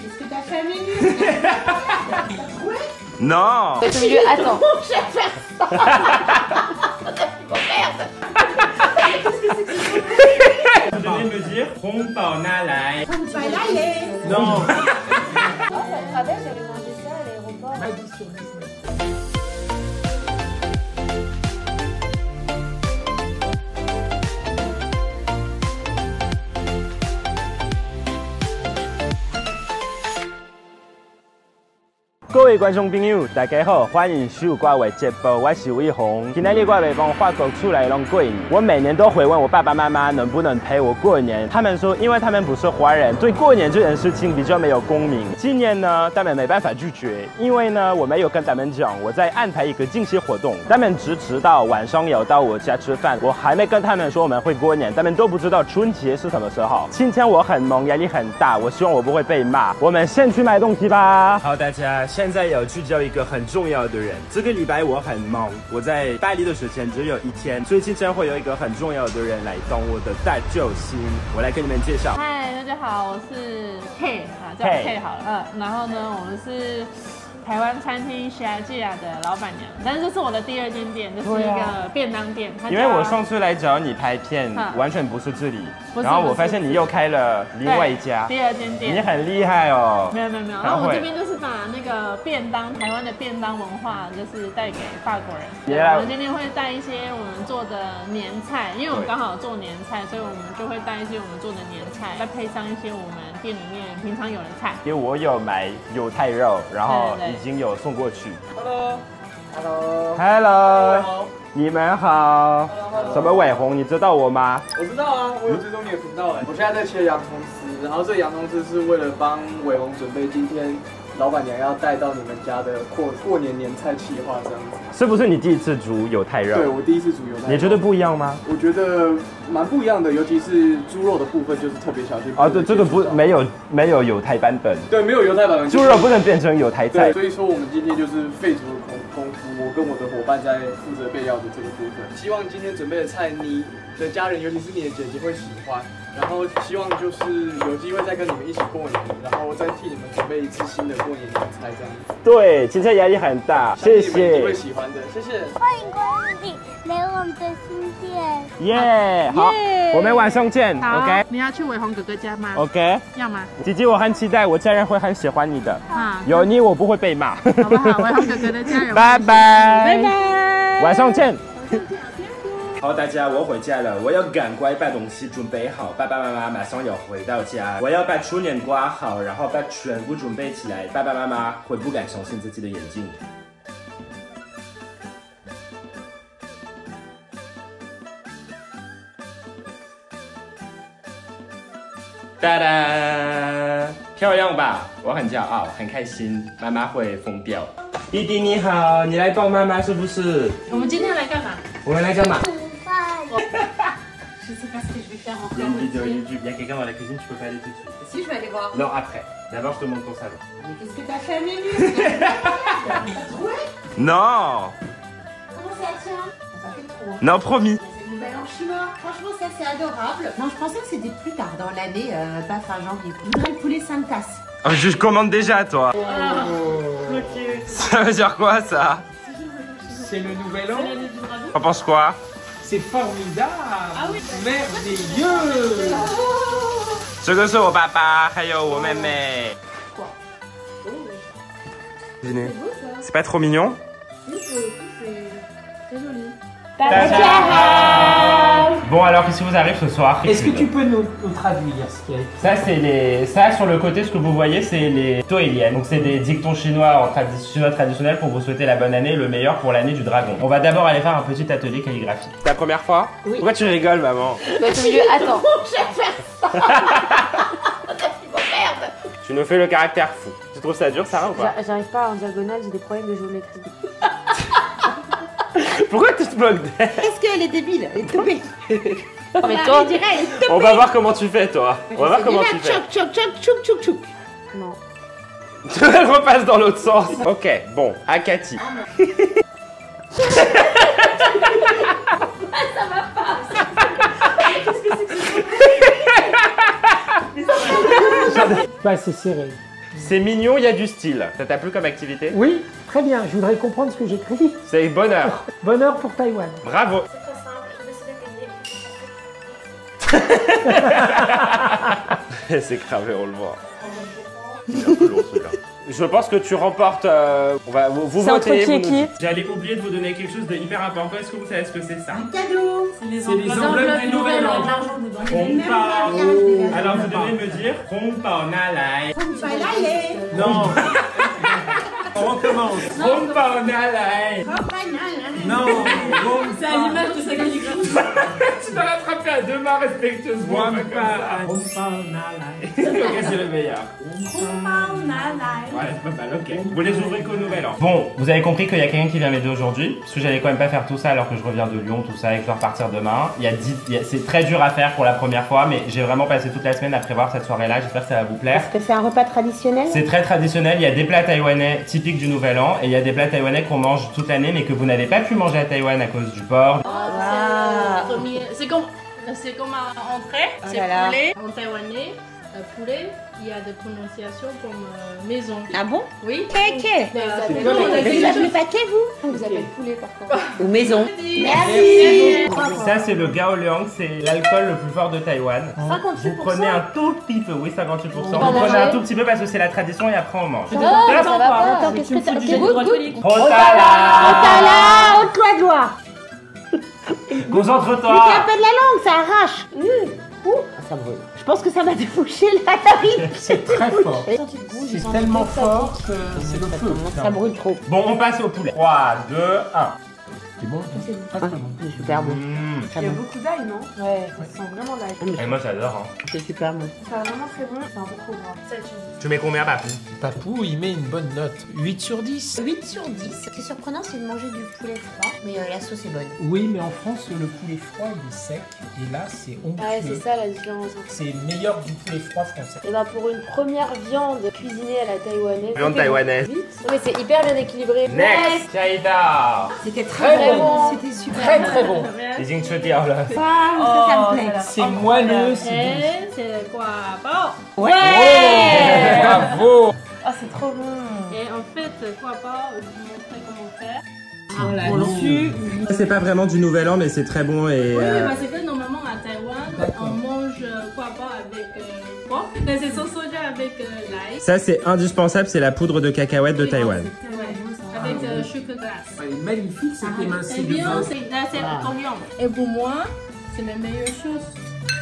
Est-ce que t'as fait un menu? T'as trouvé? Non. Au milieu, attends. Je vais faire ça. Merde. Vous devez me dire红宝拿来。Bah là, il est. Non. Ah, ça me rappelle, j'avais mangé ça à l'aéroport. Addition,各位观众朋友，大家好，欢迎收看我的节目，我是伟鸿。今天我要帮法国出来弄过年。我每年都会问我爸爸妈妈能不能陪我过年，他们说因为他们不是华人，对过年这件事情比较没有共鸣。今年呢，他们没办法拒绝，因为呢，我没有跟他们讲我在安排一个惊喜活动，他们只知道晚上要到我家吃饭，我还没跟他们说我们会过年，他们都不知道春节是什么时候。今天我很忙，压力很大，我希望我不会被骂。我们先去买东西吧。好，大家。现在要聚焦一个很重要的人。这个礼拜我很忙，我在巴黎的时间只有1天，所以今天会有一个很重要的人来当我的大救星。我来跟你们介绍。嗨，大家好，我是 K 啊，叫我 K 好了。然后呢，我们是台湾餐厅霞季亚的老板娘，但是这是我的第2间店，这是一个便当店。因为我上次来找你拍片，完全不是这里，然后我发现你又开了另外一家第2间店，你很厉害哦。没有。然后我们这边就是把那个便当，台湾的便当文化，就是带给法国人。我们今天会带一些我们做的年菜，因为我们刚好做年菜，所以我们就会带一些我们做的年菜，再配上一些我们店里面平常有的菜。因为我有买犹太肉，然后已经有送过去。Hello， 你们好。什么伟鸿？你知道我吗？我知道啊，我有追踪你的频道哎。我现在在切洋葱丝，然后这洋葱丝是为了帮伟鸿准备今天老板娘要带到你们家的过年年菜企划这样子。是不是你第一次煮犹太肉？对，我第一次煮犹太肉。你觉得不一样吗？我觉得蛮不一样的，尤其是猪肉的部分就是特别小心。对，这个没有犹太版本。对，没有犹太版本。猪肉不能变成犹太菜。所以说我们今天就是废除了功夫，我跟我的伙伴在负责备料的这个部分。希望今天准备的菜，你的家人，尤其是你的姐姐会喜欢。然后希望就是有机会再跟你们一起过年，然后再替你们准备一次新的过年年菜这样子。对，今天压力很大，谢谢。你们会喜欢的，谢谢。欢迎光临来我们的新店。耶，好，我们晚上见。OK。你要去伟鸿哥哥家吗 ？OK。要吗？姐姐，我很期待，我家人会很喜欢你的。有你，我不会被骂。好不好？伟鸿哥哥的家人。拜拜。拜拜。晚上见。好，大家，我回家了，我要赶快把东西准备好，爸爸妈妈马上要回到家，我要把春联挂好，然后把全部准备起来，爸爸妈妈会不敢相信自己的眼睛。哒哒，漂亮吧？我很骄傲，很开心，妈妈会疯掉。弟弟你好，你来帮妈妈是不是？我们今天来干嘛？我们来干嘛？Je sais pas ce que je vais faire en Il y a une vidéo YouTube, il y a quelqu'un dans la cuisine, tu peux pas aller tout de suite. Si, je vais aller voir. Non, après. D'abord, je te montre ton salon. Mais qu'est-ce que t'as fait un menu? T'as trouvé? Non. Comment ça tient? Ça fait trop. Non, promis. C'est le nouvel an chinois. Franchement, ça c'est adorable. Non, je pensais que c'était plus tard dans l'année, pas fin janvier. Je voudrais le poulet 5 tasses. Oh, je commande déjà, toi. Oh. Ok. Ça veut dire quoi, ça? C'est le nouvel an. T'en penses quoi? C'est formidable. Ah oui. Merveilleux. 这个是我爸爸，还有我妹妹。C'est pas trop mignon? Bon alors qu'est-ce qui vous arrive ce soir? Est-ce que tu peux nous traduire ce qu'il y a? Ça sur le côté, ce que vous voyez, c'est les toéliennes. Donc c'est des dictons chinois chinois traditionnels pour vous souhaiter la bonne année, le meilleur pour l'année du dragon. On va d'abord aller faire un petit atelier calligraphie. C'est la première fois? Oui. Pourquoi tu rigoles, maman? Au milieu, attends. Je vais faire ça. Merde. Tu nous fais le caractère fou. Tu trouves ça dur, Sarah, ou pas? J'arrive pas en diagonale, j'ai des problèmes de géométrie. Pourquoi tu te moques d'elle? Est-ce qu'elle est débile? Elle est tombée. Mais toi, on va voir comment tu fais, toi. On va voir comment tu fais. Choc, choc, choc, choc, choc, choc. Non. Elle repasse dans l'autre sens. Ok, bon, à Cathy. Ça va pas. Pas assez serré. C'est mignon, il y a du style. Ça t'a plu comme activité? Oui, très bien. Je voudrais comprendre ce que j'écris. C'est bonheur. Bonheur pour Taïwan. Bravo. C'est très simple, j'ai décidé de gagner. C'est cravé, on le voit. Il est un peu lourd, celui-là. Je pense que tu remportes. On va vous C'est entre votez. qui et qui? J'allais oublier de vous donner quelque chose de hyper important. Est-ce que vous savez ce que c'est ça? Un cadeau. C'est les enveloppes du nouvel an. Alors vous devez me dire Rompa Nalai. Non. On recommence. Rompa Nalai. Non. C'est à l'image de sa calligraphie. Tu t'as rattrapé à deux mains respectueusement. Rompa Ok, c'est le meilleur. Ouais, c'est pas mal, ok. Vous les ouvrez qu'au nouvel an. Bon, vous avez compris qu'il y a quelqu'un qui vient m'aider aujourd'hui. Parce que j'allais quand même pas faire tout ça alors que je reviens de Lyon, tout ça, et que je dois repartir demain. C'est très dur à faire pour la première fois, mais j'ai vraiment passé toute la semaine à prévoir cette soirée-là. J'espère que ça va vous plaire. Est-ce que c'est un repas traditionnel? C'est très traditionnel. Il y a des plats taïwanais typiques du nouvel an et il y a des plats taïwanais qu'on mange toute l'année, mais que vous n'avez pas pu manger à Taïwan à cause du porc. C'est comme un entrée, c'est poulet en taïwanais. Poulet, il y a des prononciations comme maison. Ah bon? Oui. Kéké. Vous appelez paquet, vous? Vous appelez poulet par contre. Ou maison. Merci. Ça c'est le Gaoliang, c'est l'alcool le plus fort de Taïwan. 58%. Vous prenez un tout petit peu, oui 58%. Vous prenez un tout petit peu parce que c'est la tradition et après on mange. Ça va pas. Attends, qu'est-ce que t'as? Protala. Haute-toi de loi. Concentre-toi. Mettez un peu de la langue, ça arrache. Ça brûle. Je pense que ça va déboucher la narine. C'est très fort. C'est tellement fort que c'est le feu. Ça brûle trop. Bon, on passe au poulet. 3, 2, 1. C'est bon? C'est super bon. Il y a beaucoup d'ail, non? Ouais, ça sent vraiment l'ail. Et moi j'adore. Hein. C'est super bon. Ça va vraiment très bon, c'est un peu trop gras. Tu mets combien, Papou? Papou, il met une bonne note. 8 sur 10. 8 sur 10. Ce qui est surprenant, c'est de manger du poulet froid, mais la sauce est bonne. Oui, mais en France, le poulet froid, il est sec. Et là, c'est onctueux. Ouais, c'est ça la différence. C'est meilleur du poulet froid français. Et bah pour une première viande cuisinée à la taïwanaise. Viande taïwanaise. Non mais c'est hyper bien équilibré. Next, Chaïda. C'était Très bon. C'était super. Très très bon. Les Ingchutiao là. Ça me plaît. C'est moelleux, c'est doux. Et c'est quoi? Bon. Ouais. Bravo. Ah, c'est trop bon. Et en fait, quoi pas, je vais vous montrer comment faire. C'est pas vraiment du nouvel an, mais c'est très bon et. Oui, mais parce que normalement à Taïwan, on mange quoi pas avec quoi? Mais c'est sauce soja avec l'ail. Ça c'est indispensable, c'est la poudre de cacahuète de Taïwan. Avec sucre glace. Elle est magnifique, cette émincée C'est de bien, bœuf. c'est coriandre. Et pour moi, c'est la meilleure chose.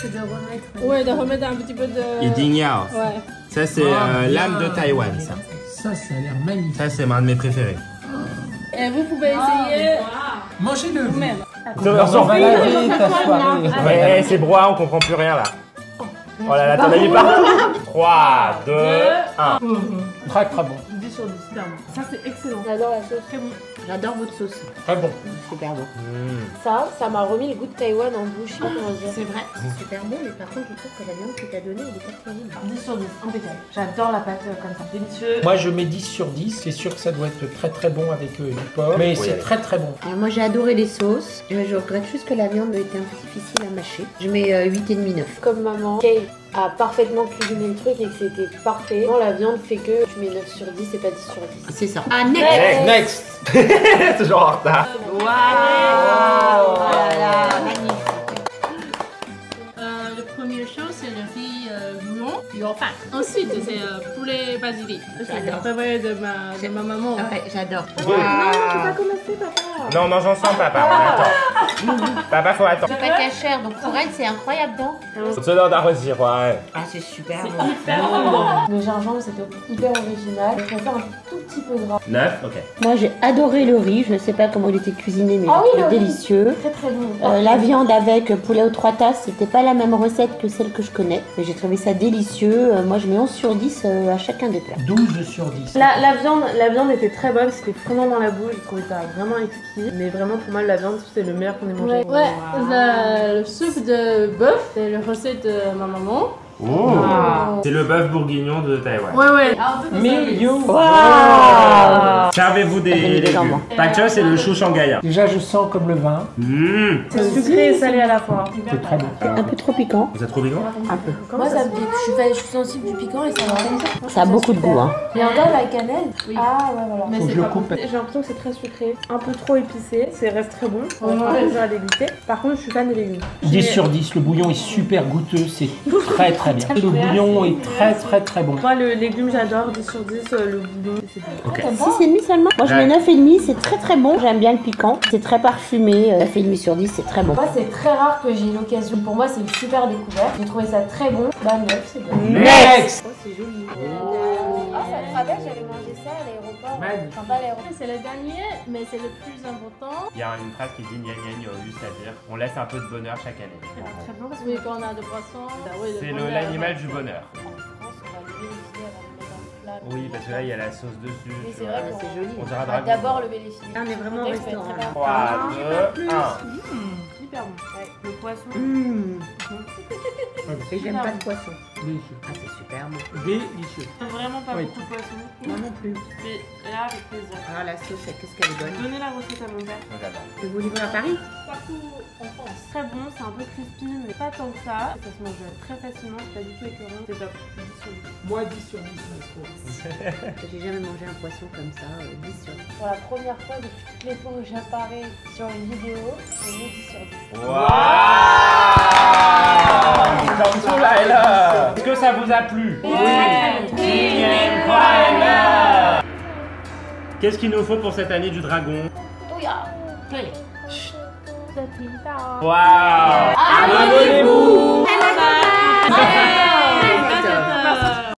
C'est de remettre. Ouais, de remettre un petit peu de. Idignao. Ouais. Ça c'est l'âme de Taïwan. Ça, Ça a l'air magnifique. ça c'est un de mes préférés. Et vous pouvez essayer. Mangez-le. Vous-même. On va laver ta soirée. Ouais, c'est broie, on comprend plus rien là. Oh là là, t'en as mis partout. 3, 2, 1. Très très bon. 10 sur 10, super bon. Ça, c'est excellent. J'adore la sauce. Très bon. J'adore votre sauce. Très bon. Super bon. Ça m'a remis le goût de Taïwan en bouche. Je sais pas comment dire. C'est vrai. C'est super bon, mais par contre, je trouve que la viande que t'as donnée, elle est pas terrible. 10 sur 10, impeccable. J'adore la pâte comme ça. Délicieux. Moi je mets 10 sur 10. C'est sûr que ça doit être très très bon avec du porc. Mais c'est allez. très très bon. Alors moi j'ai adoré les sauces. Je regrette juste que la viande était un peu difficile à mâcher. Je mets 8,5, 9. Comme maman, Kay a parfaitement cuisiné le truc et que c'était parfait. Non, la viande fait que tu mets 9 sur 10 et pas 10 sur 10. C'est ça. Ah, next. Next. Toujours en retard. Waouh. Oh là là, magnifique. La première chose, c'est le riz bouillon. Enfin, ensuite, c'est poulet basilic. C'est le préféré de ma maman. Ouais, j'adore. Tu vas commencer, papa. Non, non, j'en sens papa. On attend. Papa, faut attendre. C'est pas cachère, donc pour elle c'est incroyable, non? C'est dans ta resire, ouais. Ah, c'est super bon. Le gingembre, c'était hyper original. Je préfère un tout petit peu gras. 9, ok. Moi j'ai adoré le riz. Je ne sais pas comment il était cuisiné, mais Ah oui, il le est riz. délicieux. Très très bon. La viande avec poulet aux 3 tasses, c'était pas la même recette que celle que je connais, mais j'ai trouvé ça délicieux. Moi je mets 11 sur 10 à chacun des plats. 12 sur 10. La viande était très bonne, c'était vraiment dans la bouche, j'ai trouvé ça vraiment exquis. Mais vraiment pour moi la viande c'est le meilleur qu'on ait mangé. Ouais, le soupe de bœuf, c'est la recette de ma maman. Oh. C'est le bœuf bourguignon de Taïwan. Ouais. Mais yo. Servez-vous des légumes. Pak choy, c'est le chou shanghaïen. Déjà, je sens comme le vin. C'est sucré et salé à la fois. C'est très bon. Un peu trop piquant. Vous êtes trop piquant? Un peu. Moi, ça me dit, je suis sensible du piquant et ça va. Ça a beaucoup de goût. Hein. Il y a encore la cannelle. Oui. Ah ouais, voilà. Mais Faut que je le coupe. J'ai l'impression que c'est très sucré, un peu trop épicé, c'est reste très bon, on va plaisir à déguster. Par contre, je suis fan des légumes. 10 sur 10, le bouillon est super goûteux, c'est très très bien. Le bouillon est très bon. Moi, le légume, j'adore, 10 sur 10, le bouillon, c'est bon. Ok. 6,5 seulement. Moi, je mets 9,5, c'est très bon. J'aime bien le piquant. C'est très parfumé. 9,5 sur 10, c'est très bon. Moi, c'est très rare que j'ai l'occasion. Pour moi, c'est une super découverte. J'ai trouvé ça très bon. Bah, 9, c'est bon. Next. Oh, c'est joli. Ah, ça te rappelle, j'avais mangé ça à l'aéroport. Enfin, pas à l'aéroport. C'est le dernier, mais c'est le plus important. Il y a une phrase qui dit gna gna gna, c'est-à-dire on laisse un peu de bonheur chaque année. Très bon parce que quand on a de poissons, C'est l'animal du bonheur. En France, on va lever les filets avant de le mettre dans le plat. Oui, parce que là il y a la sauce dessus. Oui, tu c'est vois. vrai qu'on c'est joli. On dirait un va dragon. d'abord lever les filets. On est vraiment au restaurant. 3, 2, 1. hyper bon. Le poisson. Et j'aime pas le poisson. Délicieux. Ah, c'est super bon. Délicieux. Vraiment pas Oui. beaucoup de poissons. Moi non plus. Mais là, avec plaisir. Ah, la sauce, qu'est-ce qu'elle est bonne. Donnez la recette à mon père. Moi j'adore. Et vous livrez à Paris? Partout en France. Très bon, c'est un peu crispy, mais pas tant que ça. Ça se mange très facilement, c'est pas du tout écœurant. C'est top. 10 sur 10. Moi 10 sur 10, Maestro. J'ai jamais mangé un poisson comme ça. 10 sur 10. Pour la première fois depuis toutes les fois où j'apparais sur une vidéo, je mets 10 sur 10. Est-ce que ça vous a plu? Oui. Qu'est-ce qu'il nous faut pour cette année du dragon? Waouh! Abonnez-vous!